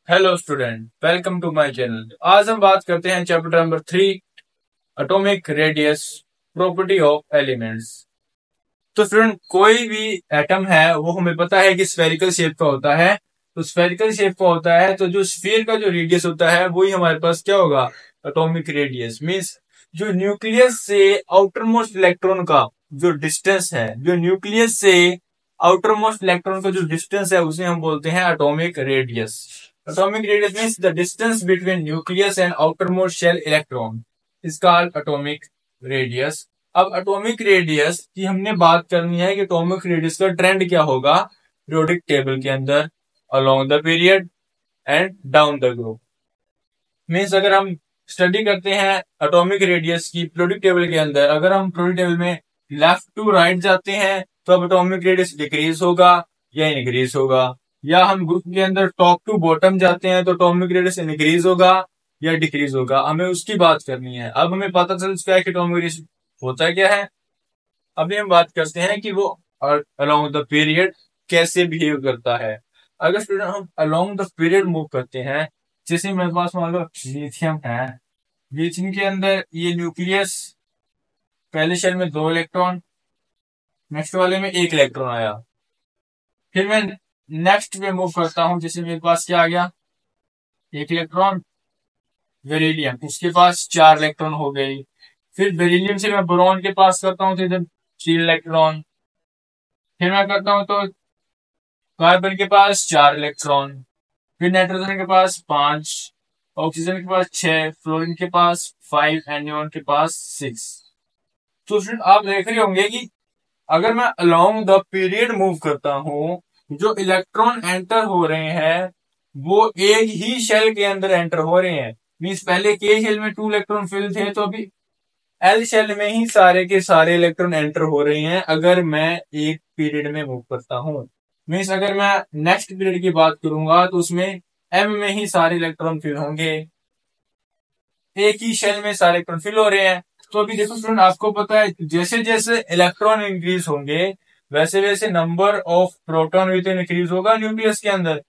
Hello student, welcome to my channel. आज हम बात करते हैं chapter number 3, atomic radius, property of elements. तो स्टूडेंट, कोई भी एटम है वो हमें पता है कि स्फेरिकल शेप का होता है। तो स्फेरिकल शेप का होता है तो जो स्फीयर का जो रेडियस होता है वही हमारे पास क्या होगा, एटॉमिक रेडियस। मींस जो न्यूक्लियस से आउटर मोस्ट इलेक्ट्रॉन का जो डिस्टेंस है, जो न्यूक्लियस से आउटर मोस्ट इलेक्ट्रॉन का जो डिस्टेंस है उसे हम बोलते हैं atomic radius. Atomic radius means the distance between nucleus and outermost shell electron is called atomic radius. अब एटॉमिक रेडियस की हमने बात करनी है कि एटॉमिक रेडियस का ट्रेंड क्या होगा पीरियोडिक टेबल के अंदर, along the period and down the group. Means अगर हम स्टडी करते हैं एटॉमिक रेडियस की पीरियोडिक टेबल के अंदर, अगर हम पीरियोडिक टेबल में लेफ्ट टू राइट जाते हैं तो अब एटॉमिक रेडियस डिक्रीज होगा या इंक्रीज होगा, या हम ग्रुप के अंदर टॉप टू बॉटम जाते हैं तो एटॉमिक रेडियस इंक्रीज होगा या डिक्रीज होगा, हमें उसकी बात करनी है। अब हमें पता चल चुका है कि एटॉमिक रेडियस होता क्या है। अभी हम बात करते हैं कि वो अलोंग द पीरियड कैसे बिहेव करता है। अगर स्टूडेंट हम अलोंग द पीरियड मूव करते हैं, जैसे मेरे पास मान लो लिथियम है, लिथियम के अंदर ये न्यूक्लियस, पहले शेल में 2 इलेक्ट्रॉन, नेक्स्ट वाले में 1 इलेक्ट्रॉन आया। फिर मैं नेक्स्ट पे मूव करता हूं, जैसे मेरे पास क्या आ गया, 1 इलेक्ट्रॉन, बेरिलियम, उसके पास 4 इलेक्ट्रॉन हो गई। फिर बेरिलियम से मैं बोरॉन के पास करता हूँ तो इधर 3 इलेक्ट्रॉन। फिर मैं करता हूँ तो कार्बन के पास 4 इलेक्ट्रॉन, फिर नाइट्रोजन के पास 5, ऑक्सीजन के पास 6, फ्लोरीन के पास 5 एंड नियोन के पास 6। तो स्टूडेंट आप देख रहे होंगे कि अगर मैं अलोंग द पीरियड मूव करता हूं, जो इलेक्ट्रॉन एंटर हो रहे हैं वो एक ही शेल के अंदर एंटर हो रहे हैं। मीन्स पहले के शेल में 2 इलेक्ट्रॉन फिल थे, तो अभी एल शेल में ही सारे के सारे इलेक्ट्रॉन एंटर हो रहे हैं अगर मैं एक पीरियड में मूव करता हूं। मीन्स अगर मैं नेक्स्ट पीरियड की बात करूंगा तो उसमें एम में ही सारे इलेक्ट्रॉन फिल होंगे, एक ही शेल में सारे इलेक्ट्रॉन फिल हो रहे हैं। तो अभी देखो स्टूडेंट, आपको पता है जैसे जैसे इलेक्ट्रॉन इंक्रीज होंगे वैसे वैसे नंबर ऑफ प्रोटॉन भी तो इंक्रीज होगा न्यूक्लियस के अंदर।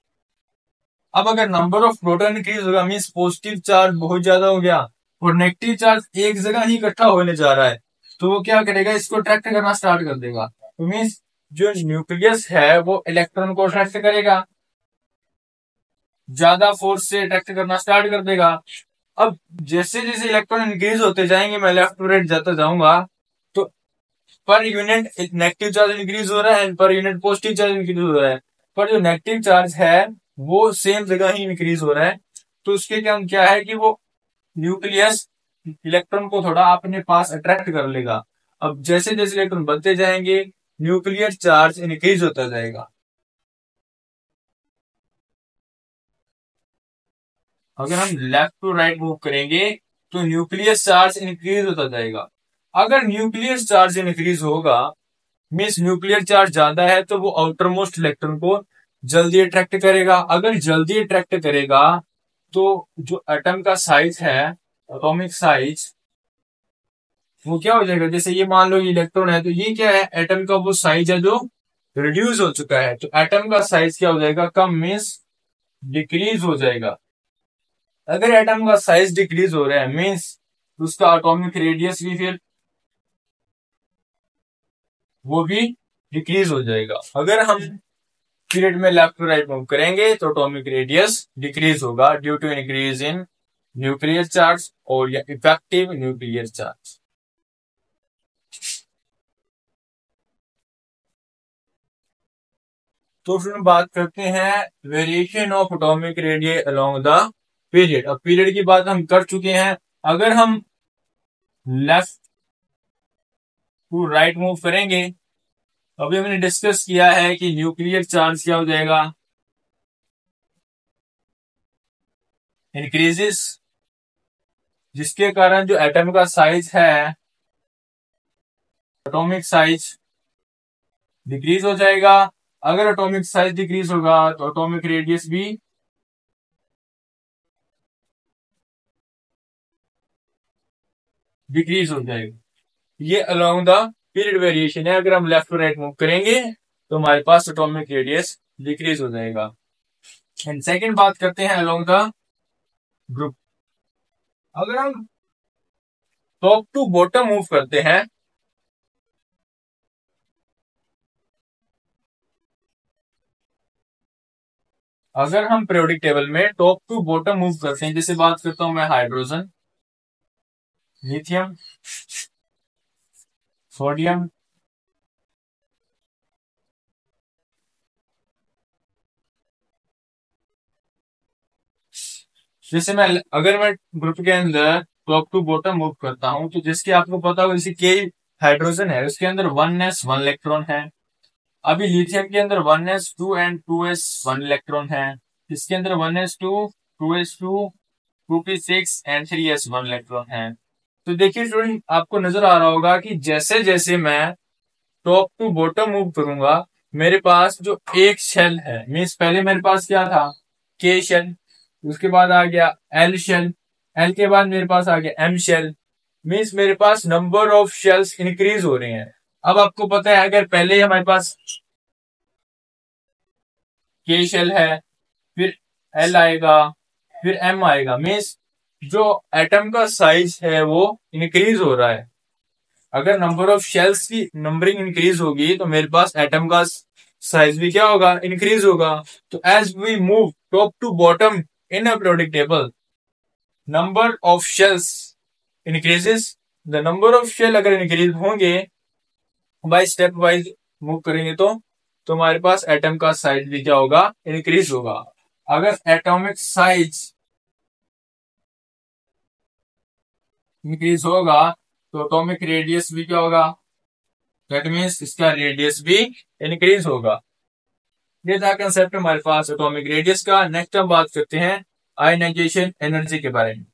अब अगर नंबर ऑफ प्रोटॉन इंक्रीज होगा मीन्स पॉजिटिव चार्ज बहुत ज्यादा हो गया और नेगेटिव चार्ज एक जगह ही इकट्ठा होने जा रहा है, तो वो क्या करेगा, इसको अट्रैक्ट करना स्टार्ट कर देगा। तो मीन्स जो न्यूक्लियस है वो इलेक्ट्रॉन को अट्रैक्ट करेगा, ज्यादा फोर्स से अट्रैक्ट करना स्टार्ट कर देगा। अब जैसे जैसे इलेक्ट्रॉन इंक्रीज होते जाएंगे, मैं लेफ्ट टू राइट जाता जाऊंगा, तो per unit negative charge increase हो रहा है and per unit positive charge increase हो रहा है। पर जो नेगेटिव चार्ज है वो सेम जगह ही इंक्रीज हो रहा है। तो उसके क्या क्या है कि वो न्यूक्लियस इलेक्ट्रॉन को थोड़ा अपने पास अट्रैक्ट कर लेगा। अब जैसे जैसे इलेक्ट्रॉन बढ़ते जाएंगे न्यूक्लियर चार्ज इंक्रीज होता जाएगा। अगर हम लेफ्ट टू राइट मूव करेंगे तो न्यूक्लियस चार्ज इंक्रीज होता जाएगा। अगर न्यूक्लियर चार्ज इंक्रीज होगा मीन्स न्यूक्लियर चार्ज ज्यादा है तो वो आउटर मोस्ट इलेक्ट्रॉन को जल्दी अट्रैक्ट करेगा। अगर जल्दी अट्रैक्ट करेगा तो जो एटम का साइज है, एटॉमिक साइज, वो क्या हो जाएगा, जैसे ये मान लो ये इलेक्ट्रॉन है तो ये क्या है, एटम का वो साइज है जो रिड्यूस हो चुका है। तो एटम का साइज क्या हो जाएगा, कम मीन्स डिक्रीज हो जाएगा। अगर एटम का साइज डिक्रीज हो रहा है मीन्स उसका एटॉमिक रेडियस भी फिर वो भी डिक्रीज हो जाएगा। अगर हम पीरियड में लेफ्ट टू राइट मूव करेंगे तो एटॉमिक रेडियस डिक्रीज होगा due to increase in nuclear charge और या इफेक्टिव न्यूक्लियर चार्ज। तो फिर हम बात करते हैं variation of atomic radius along the period. अब पीरियड की बात हम कर चुके हैं। अगर हम लेफ्ट टू राइट मूव करेंगे, अभी हमने डिस्कस किया है कि न्यूक्लियर चार्ज क्या हो जाएगा, इंक्रीजेस, जिसके कारण जो एटम का साइज है, एटॉमिक साइज डिक्रीज हो जाएगा। अगर एटॉमिक साइज डिक्रीज होगा तो एटॉमिक रेडियस भी डिक्रीज हो जाएगा। ये अलोंग द पीरियड वेरिएशन है। अगर हम लेफ्ट टू राइट मूव करेंगे तो हमारे पास एटॉमिक रेडियस डिक्रीज हो जाएगा। एंड सेकंड बात करते हैं अलोंग द ग्रुप। अगर हम टॉप टू बॉटम मूव करते हैं, अगर हम पीरियोडिक टेबल में टॉप टू बॉटम मूव करते हैं, जैसे बात करता हूं मैं हाइड्रोजन, लिथियम, सोडियम, जैसे अगर मैं ग्रुप के अंदर टॉप टू बॉटम मूव करता हूं, तो जिसके आपको पता होगा, जैसे के हाइड्रोजन है उसके अंदर 1s 1 इलेक्ट्रॉन है। अभी लिथियम के अंदर 1s2 एंड 2s 1 इलेक्ट्रॉन है। इसके अंदर 1s2 2s2 2p6 and 3s 1 electron है। तो देखिए स्टूडेंट, आपको नजर आ रहा होगा कि जैसे जैसे मैं टॉप टू बॉटम मूव करूंगा, मेरे पास जो एक शेल है, मीन्स पहले मेरे पास क्या था, के शेल, उसके बाद आ गया एल शेल, एल के बाद मेरे पास आ गया एम शेल, मीन्स मेरे पास नंबर ऑफ शेल्स इंक्रीज हो रहे हैं। अब आपको पता है, अगर पहले हमारे पास के शेल है, फिर एल आएगा, फिर एम आएगा, मीन्स जो एटम का साइज है वो इंक्रीज हो रहा है। अगर नंबर ऑफ शेल्स की नंबरिंग इंक्रीज होगी तो मेरे पास एटम का साइज भी क्या होगा, इंक्रीज होगा। तो as we move top to bottom in a periodic table, number of shells increases. The number of shell अगर इंक्रीज होंगे, बाय स्टेप वाइज मूव करेंगे, तो हमारे पास एटम का साइज भी क्या होगा, इंक्रीज होगा। अगर एटॉमिक साइज इंक्रीज होगा तो एटॉमिक रेडियस भी क्या होगा, दैट मीन्स इसका रेडियस भी इंक्रीज होगा। ये था कंसेप्ट हमारे पास एटॉमिक रेडियस का। नेक्स्ट हम बात करते हैं आयनाइजेशन एनर्जी के बारे में।